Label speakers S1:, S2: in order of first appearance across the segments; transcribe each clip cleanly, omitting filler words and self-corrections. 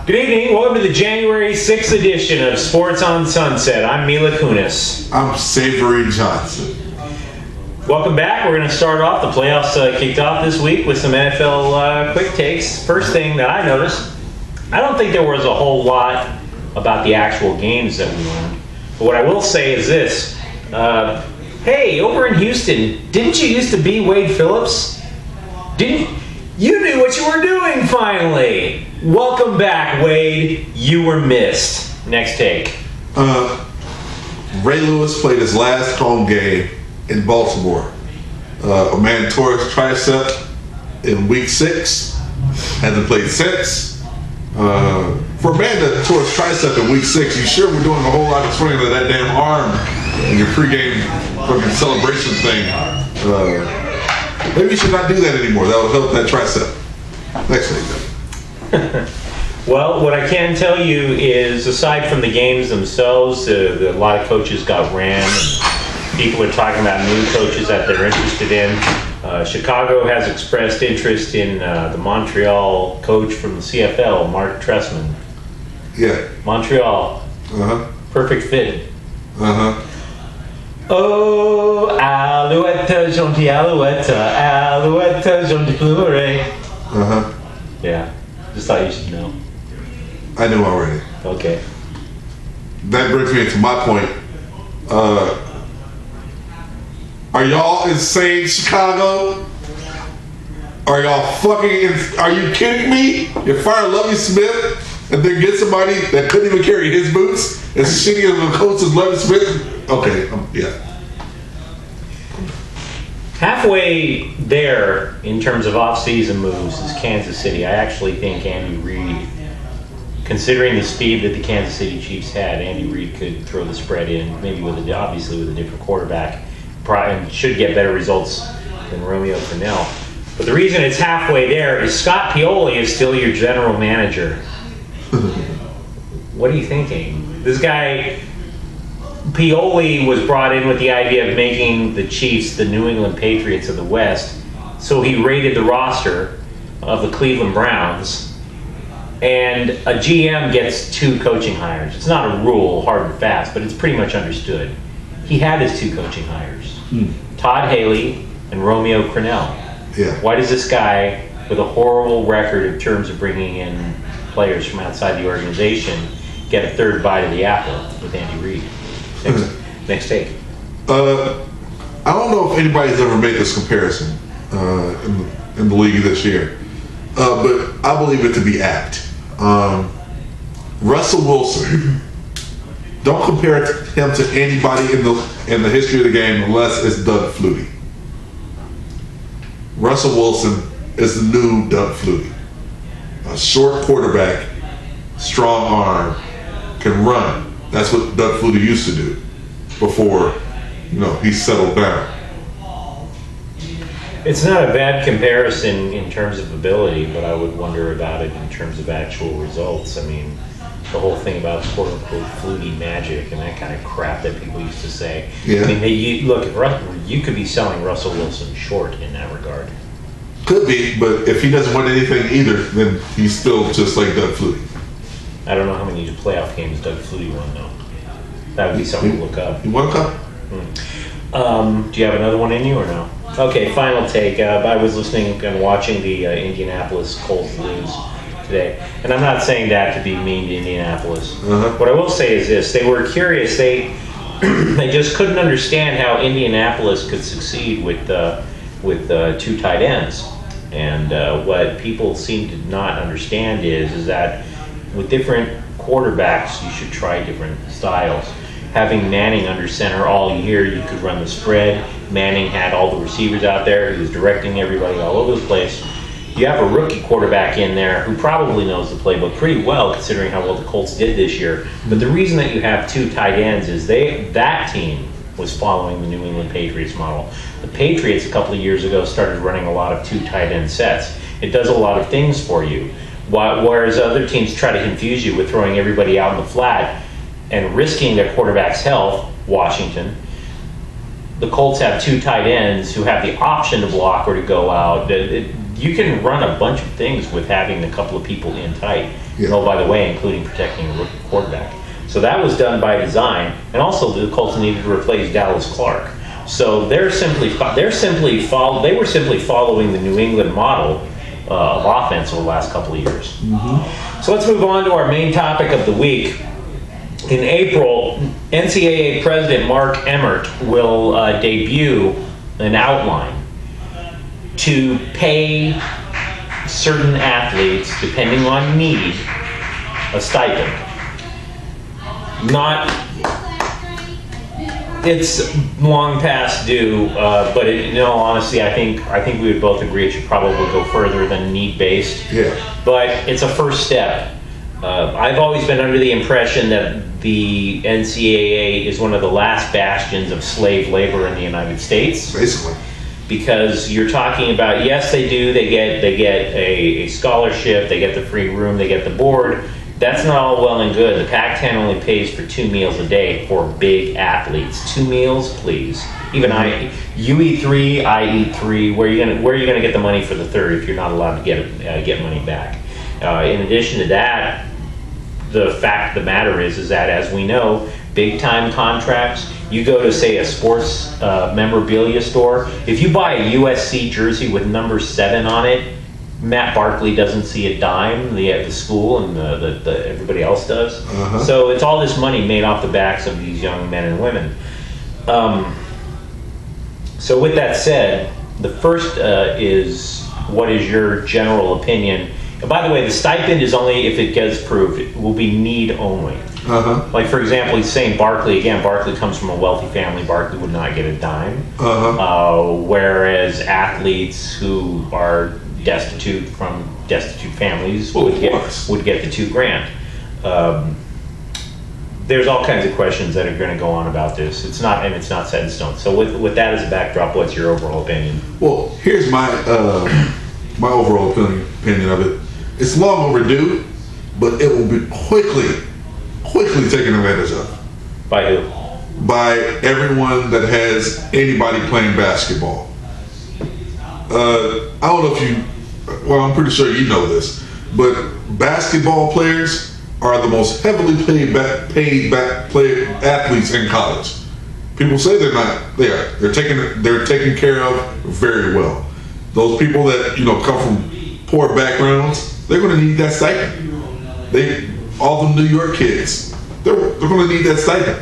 S1: Good evening. Welcome to the January 6th edition of Sports on Sunset. I'm Mila Kunis.
S2: I'm Savory Johnson.
S1: Welcome back. We're going to start off. The playoffs kicked off this week with some NFL quick takes. First thing that I noticed, I don't think there was a whole lot about the actual games that we learned. But what I will say is this. Hey, over in Houston, didn't you used to be Wade Phillips? You knew what you were doing finally. Welcome back, Wade. You were missed. Next take.
S2: Ray Lewis played his last home game in Baltimore. A man tore his tricep in week 6. Hasn't played since. For a man that tore his tricep in week 6, you sure we're doing a whole lot of swinging of that damn arm in your pregame fucking celebration thing. Maybe you should not do that anymore. That will help that tricep. Next thing.
S1: Well, what I can tell you is, aside from the games themselves, a lot of coaches got ran. And people are talking about new coaches that they're interested in. Chicago has expressed interest in the Montreal coach from the CFL, Mark Trestman.
S2: Yeah.
S1: Montreal. Perfect fit. Oh, Alouette, gentil Alouette, Alouette, gentil pleurer. Yeah, just thought you should know.
S2: I knew already.
S1: Okay.
S2: That brings me to my point. Are y'all insane, Chicago? Are y'all are you kidding me? You fire Lovie Smith and then get somebody that couldn't even carry his boots as shitty of a coach as Lovie Smith? Okay, yeah.
S1: Halfway there in terms of off-season moves is Kansas City. I actually think Andy Reid, considering the speed that the Kansas City Chiefs had, Andy Reid could throw the spread in, maybe obviously with a different quarterback, and should get better results than Romeo Crennel. But the reason it's halfway there is Scott Pioli is still your general manager. What are you thinking? This guy, Pioli, was brought in with the idea of making the Chiefs the New England Patriots of the West. So he raided the roster of the Cleveland Browns. And a GM gets 2 coaching hires. It's not a rule, hard and fast, but it's pretty much understood. He had his 2 coaching hires. Todd Haley and Romeo Crennel.
S2: Yeah.
S1: Why does this guy with a horrible record in terms of bringing in players from outside the organization get a third bite of the apple with Andy Reid? Next take.
S2: I don't know if anybody's ever made this comparison in the league this year, but I believe it to be apt. Russell Wilson. Don't compare him to anybody in the history of the game unless it's Doug Flutie. Russell Wilson is the new Doug Flutie. A short quarterback, strong arm, can run. That's what Doug Flutie used to do before, he settled down.
S1: It's not a bad comparison in terms of ability, but I would wonder about it in terms of actual results. I mean, the whole thing about quote-unquote Flutie magic and that kind of crap that people used to say.
S2: Yeah.
S1: I mean, you could be selling Russell Wilson short in that regard.
S2: Could be, but if he doesn't win anything either, then he's still just like Doug Flutie.
S1: I don't know how many playoff games Doug Flutie won, though. That would be something to look up.
S2: You won a couple?
S1: Do you have another one in you or no? Okay, final take. I was listening and watching the Indianapolis Colts lose today. And I'm not saying that to be mean to Indianapolis. What I will say is this. They were curious. They just couldn't understand how Indianapolis could succeed with 2 tight ends. And what people seem to not understand is that with different quarterbacks, you should try different styles. Having Manning under center all year, you could run the spread. Manning had all the receivers out there. He was directing everybody all over the place. You have a rookie quarterback in there who probably knows the playbook pretty well, considering how well the Colts did this year. But the reason that you have 2 tight ends is that team was following the New England Patriots model. The Patriots a couple of years ago started running a lot of 2 tight end sets. It does a lot of things for you. Whereas other teams try to confuse you with throwing everybody out in the flat and risking their quarterback's health, Washington. The Colts have 2 tight ends who have the option to block or to go out. you can run a bunch of things with having a couple of people in tight.
S2: Yeah.
S1: Oh, by the way, including protecting a rookie quarterback. So that was done by design, and also the Colts needed to replace Dallas Clark. So they were simply following the New England model of offense over the last couple of years. Mm-hmm. So let's move on to our main topic of the week. In April, NCAA President Mark Emmert will debut an outline to pay certain athletes, depending on need, a stipend. It's long past due, but in all honesty, I think we would both agree it should probably go further than need-based.
S2: Yeah.
S1: But it's a first step. I've always been under the impression that the NCAA is one of the last bastions of slave labor in the United States.
S2: Basically.
S1: Because you're talking about, yes, they get a scholarship, they get the free room, they get the board. That's not all well and good. The Pac-10 only pays for 2 meals a day for big athletes. 2 meals, please. Even you eat 3, I eat 3. Where are you gonna get the money for the third if you're not allowed to get money back? In addition to that, the fact of the matter is that, as we know, big time contracts. You go to, say, a sports memorabilia store. If you buy a USC jersey with number 7 on it, Matt Barkley doesn't see a dime. The school and the everybody else does. Uh-huh. So it's all this money made off the backs of these young men and women. So with that said, the first is, what is your general opinion? And by the way, the stipend is only if it gets proved. It will be need only. Uh-huh. Like, for example, he's saying Barkley. Again, Barkley comes from a wealthy family. Barkley would not get a dime. Uh-huh. Whereas athletes who are destitute families would get the $2,000. There's all kinds of questions that are going to go on about this. It's not set in stone. So with that as a backdrop, what's your overall opinion?
S2: Well, here's my my overall opinion of it. It's long overdue, but it will be quickly taken advantage of.
S1: By who?
S2: By everyone that has anybody playing basketball. I don't know if well, I'm pretty sure you know this, but basketball players are the most heavily paid athletes in college. People say they're not. They are. They're taken care of very well. Those people that come from poor backgrounds, they're going to need that stipend. All the New York kids, they're going to need that stipend.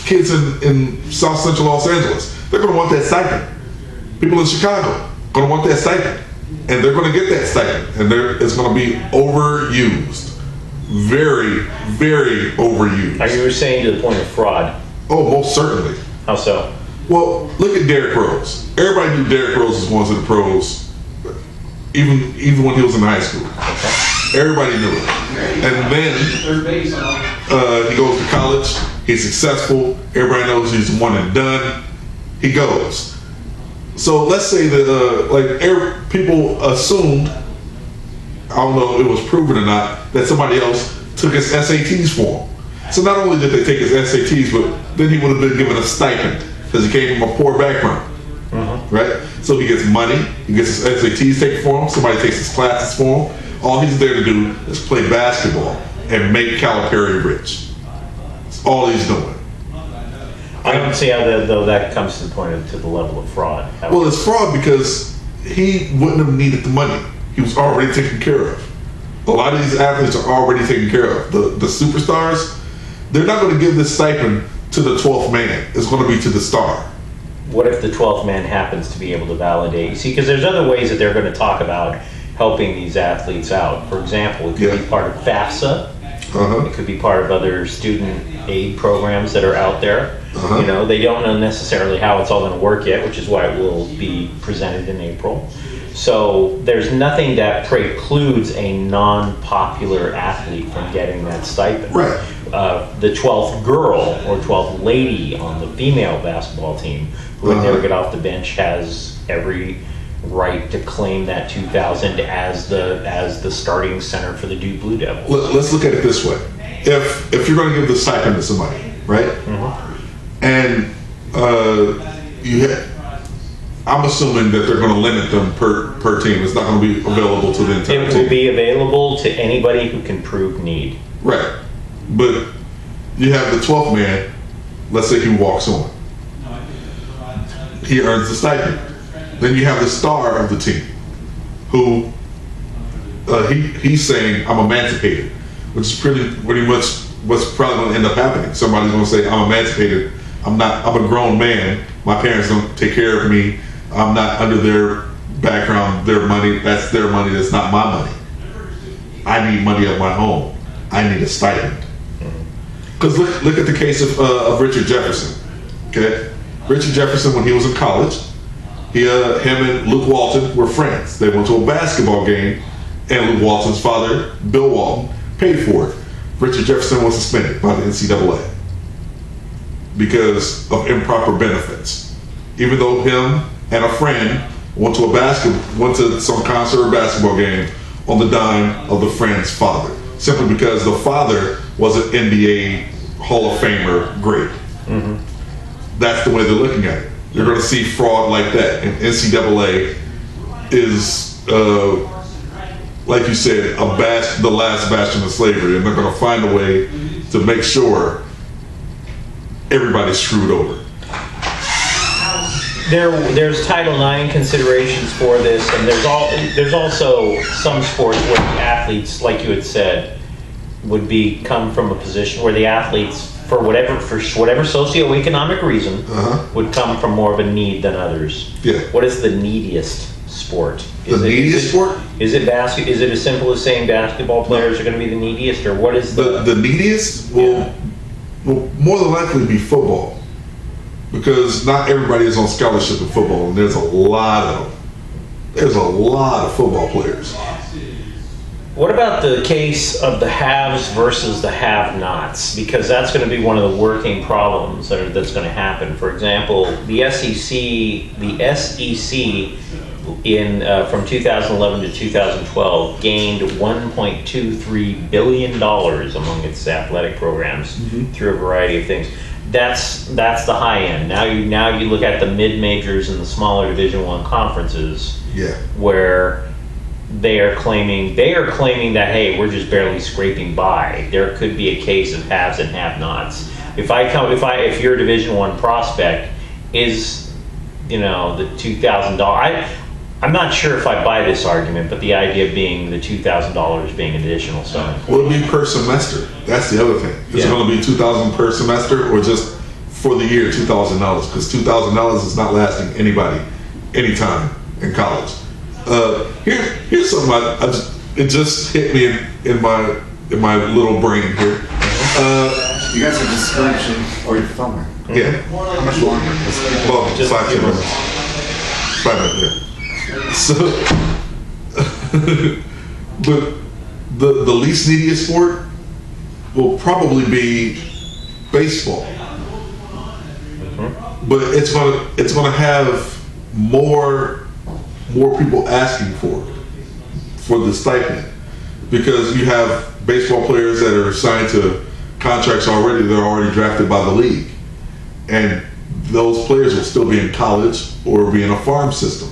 S2: Kids in South Central Los Angeles, they're going to want that stipend. People in Chicago going to want that stipend, and they're going to get that stipend, and it's going to be overused, very, very overused.
S1: Are you saying to the point of fraud?
S2: Oh, most certainly.
S1: How so?
S2: Well, look at Derrick Rose. Everybody knew Derrick Rose was going to the pros, even when he was in high school. Okay. Everybody knew it. And then he goes to college. He's successful. Everybody knows he's one and done. He goes. So let's say that people assumed, I don't know if it was proven or not, that somebody else took his SATs for him. So not only did they take his SATs, but then he would have been given a stipend because he came from a poor background. Uh-huh. Right? So he gets money, he gets his SATs taken for him, somebody takes his classes for him. All he's there to do is play basketball and make Calipari rich. That's all he's doing.
S1: I don't see how that comes to the level of fraud.
S2: Well, it's fraud because he wouldn't have needed the money. He was already taken care of. A lot of these athletes are already taken care of. The superstars, they're not going to give this stipend to the 12th man. It's going to be to the star. What
S1: if the 12th man happens to be able to validate? You see, because there's other ways that they're going to talk about helping these athletes out. For example, it could be part of FAFSA. Uh-huh. It could be part of other student aid programs that are out there. Uh-huh. They don't know necessarily how it's all going to work yet, which is why it will be presented in April. So there's nothing that precludes a non-popular athlete from getting that stipend.
S2: Right.
S1: The 12th girl or 12th lady on the female basketball team who would never get off the bench has every right to claim that $2,000 as the starting center for the Duke Blue Devils.
S2: Let's look at it this way: if you're going to give the stipend to somebody, right, mm-hmm. and I'm assuming that they're going to limit them per team. It's not going to be available to the entire
S1: It
S2: team.
S1: will be available to anybody who can prove need.
S2: Right. But you have the 12th man, let's say he walks on. He earns the stipend. Then you have the star of the team, who he's saying, I'm emancipated, which is pretty much what's probably going to end up happening. Somebody's going to say, I'm emancipated. I'm a grown man. My parents don't take care of me. I'm not under their background, their money. That's their money. That's not my money. I need money of my own. I need a stipend. Because look at the case of Richard Jefferson. Okay, Richard Jefferson, when he was in college, him and Luke Walton were friends. They went to a basketball game, and Luke Walton's father, Bill Walton, paid for it. Richard Jefferson was suspended by the NCAA because of improper benefits. Even though him and a friend went to some concert or basketball game on the dime of the friend's father, simply because the father was an NBA Hall of Famer great. Mm-hmm. That's the way they're looking at it. You're going to see fraud like that, and NCAA is, like you said, the last bastion of slavery, and they're going to find a way to make sure everybody's screwed over.
S1: There's Title IX considerations for this, and there's also some sports where the athletes, like you had said, would come from a position where the athletes, for whatever socioeconomic reason, would come from more of a need than others.
S2: Yeah.
S1: What is the neediest sport?
S2: Sport?
S1: Is it Is it as simple as saying basketball players are going to be the neediest, or what is
S2: the neediest? Will more than likely be football, because not everybody is on scholarship in football, and there's a lot of football players.
S1: What about the case of the haves versus the have-nots? Because that's going to be one of the working problems that's going to happen. For example, the SEC from 2011 to 2012 gained $1.23 billion among its athletic programs through a variety of things. That's the high end. Now you look at the mid-majors and the smaller Division I conferences, where they are claiming that, hey, we're just barely scraping by. There could be a case of haves and have-nots. If your Division I prospect is, the $2,000. I'm not sure if I buy this argument, but the idea being the $2,000 being additional selling.
S2: Will it be per semester? That's the other thing. Is it going to be $2,000 per semester, or just for the year $2,000? Because $2,000 is not lasting anybody anytime in college. Here's something it just hit me in my little brain here.
S3: You guys are discouraging, or you're filming.
S2: Yeah.
S3: How much longer?
S2: Well, 5 minutes. 5 minutes. Yeah. So, but the least neediest sport will probably be baseball. But it's gonna have more people asking for the stipend, because you have baseball players that are signed to contracts already. They're already drafted by the league, and those players will still be in college or be in a farm system.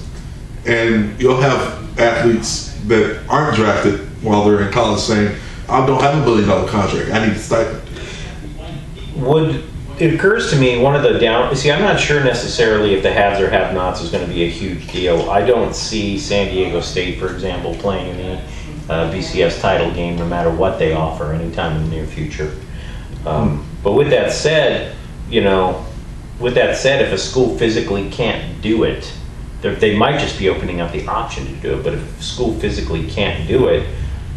S2: And you'll have athletes that aren't drafted while they're in college saying, I don't have $1 billion contract, I need a stipend.
S1: It occurs to me, one of the I'm not sure necessarily if the haves or have-nots is going to be a huge deal. I don't see San Diego State, for example, playing in the BCS title game no matter what they offer anytime in the near future. But with that said, if a school physically can't do it, they might just be opening up the option to do it. But if a school physically can't do it,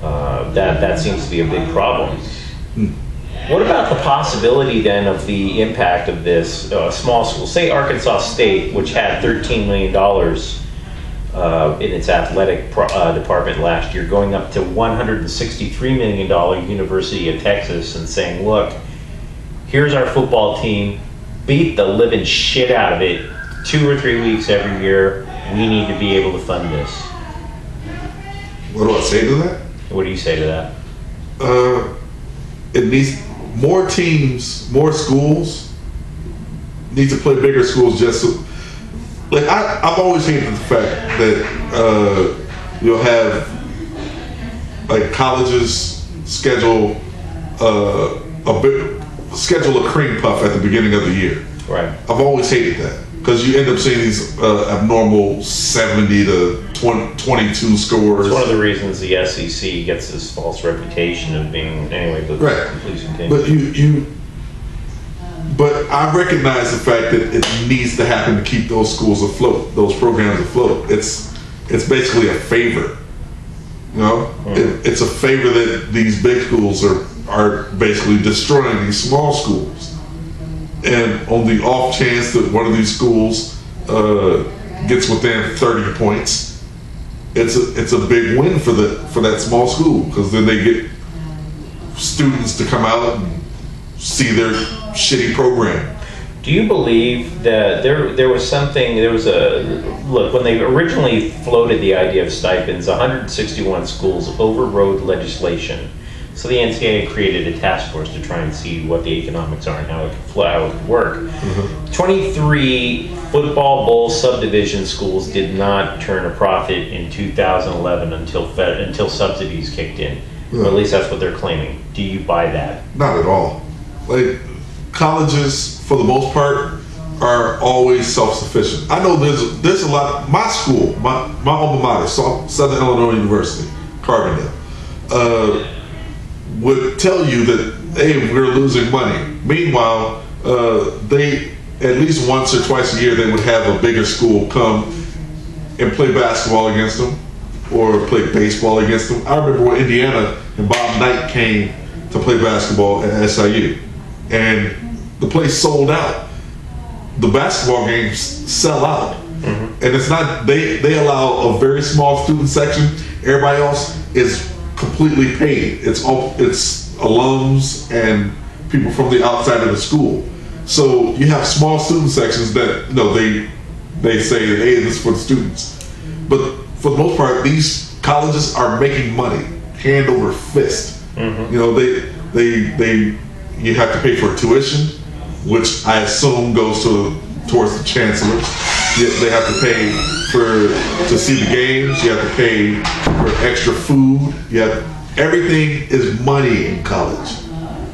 S1: that seems to be a big problem. What about the possibility then of the impact of this small school? Say Arkansas State, which had $13 million in its athletic department last year, going up to $163 million University of Texas and saying, look, here's our football team, beat the living shit out of it 2 or 3 weeks every year. We need to be able to fund this.
S2: What do I say to that?
S1: What do you say to that?
S2: It needs more teams, more schools need to play bigger schools. Just like I've always hated the fact that you'll have like colleges schedule schedule a cream puff at the beginning of the year.
S1: Right.
S2: I've always hated that because you end up seeing these abnormal 70 to 22 scores.
S1: It's one of the reasons the SEC gets this false reputation of being anyway. But
S2: right.
S1: Please continue.
S2: But but I recognize the fact that it needs to happen to keep those schools afloat, those programs afloat. It's basically a favor. You know, it's a favor that these big schools are basically destroying these small schools. And on the off chance that one of these schools gets within 30 points, it's a big win for that small school, because then they get students to come out and see their shitty program.
S1: Do you believe that there was when they originally floated the idea of stipends, 161 schools overrode legislation. So the NCAA created a task force to try and see what the economics are and how it could work. Mm-hmm. 23 football bowl subdivision schools did not turn a profit in 2011 until subsidies kicked in. Yeah. Or at least that's what they're claiming. Do you buy that?
S2: Not at all. Like, colleges, for the most part, are always self-sufficient. I know there's a lot. My school, my alma mater, Southern Illinois University, Carbondale, would tell you that, hey, we're losing money. Meanwhile, they, at least once or twice a year, they would have a bigger school come and play basketball against them or play baseball against them. I remember when Indiana and Bob Knight came to play basketball at SIU, and the place sold out. The basketball games sell out. Mm-hmm. And it's not, they allow a very small student section. Everybody else is completely paid. It's alums and people from the outside of the school. So you have small student sections that, they say, hey, this is for the students. But for the most part, these colleges are making money hand over fist. Mm-hmm. You have to pay for tuition, which I assume goes towards the chancellor. They have to pay to see the games. You have to pay for extra food. Everything is money in college.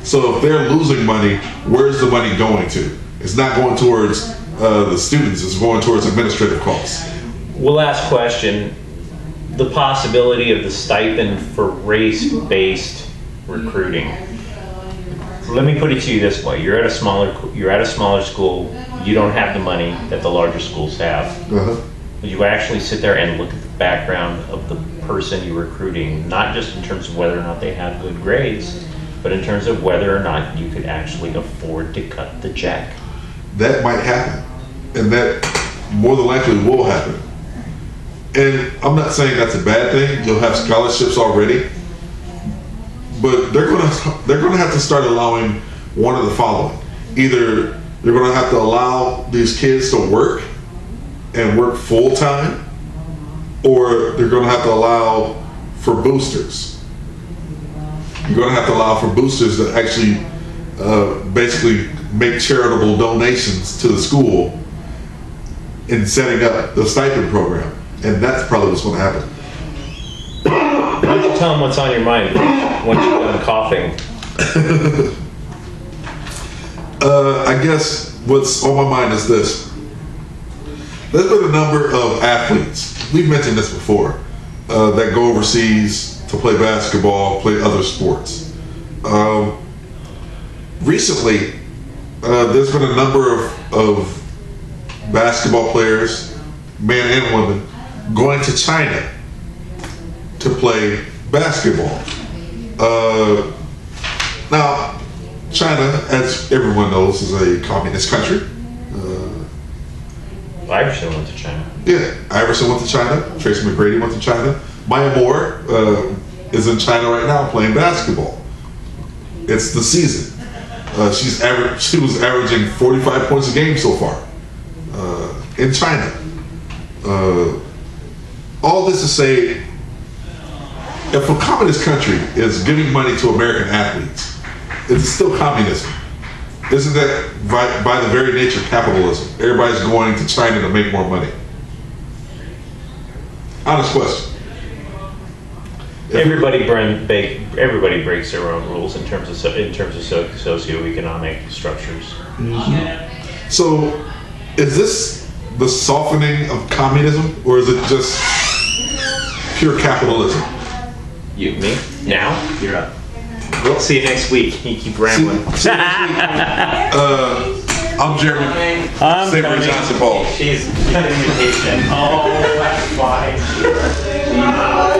S2: So if they're losing money, where's the money going to? It's not going towards the students. It's going towards administrative costs.
S1: Well, last question. The possibility of the stipend for race-based recruiting. Let me put it to you this way: you're at a smaller school. You don't have the money that the larger schools have. Uh-huh. But you actually sit there and look at the background of the person you're recruiting, not just in terms of whether or not they have good grades, but in terms of whether or not you could actually afford to cut the check.
S2: That might happen, and that more than likely will happen. And I'm not saying that's a bad thing. You'll have scholarships already. But they're going to have to start allowing one of the following. Either they're going to have to allow these kids to work and work full time, or they're going to have to allow for boosters. You're going to have to allow for boosters that actually basically make charitable donations to the school in setting up the stipend program. And that's probably what's going to happen.
S1: Why don't you tell them what's on your mind once you're done coughing?
S2: I guess what's on my mind is this. There's been a number of athletes, we've mentioned this before, that go overseas to play basketball, play other sports. Recently, there's been a number of basketball players, men and women, going to China to play basketball. Now, China, as everyone knows, is a communist country.
S1: Iverson went to China.
S2: Yeah, Iverson went to China. Tracy McGrady went to China. Maya Moore is in China right now playing basketball. It's the season. She was averaging 45 points a game so far in China. All this to say, if a communist country is giving money to American athletes, it's still communism. Isn't that by the very nature capitalism? Everybody's going to China to make more money. Honest question.
S1: Everybody breaks their own rules in terms of socioeconomic structures.
S2: So, is this the softening of communism, or is it just pure capitalism?
S1: Me? Now?
S4: You're up.
S1: We'll see you next week. You keep rambling.
S2: See you next week. I'm Jeremy.
S1: I'm
S2: Sabre
S1: coming.
S2: Johnson Paul.
S1: She's an invitation. Oh, that's fine.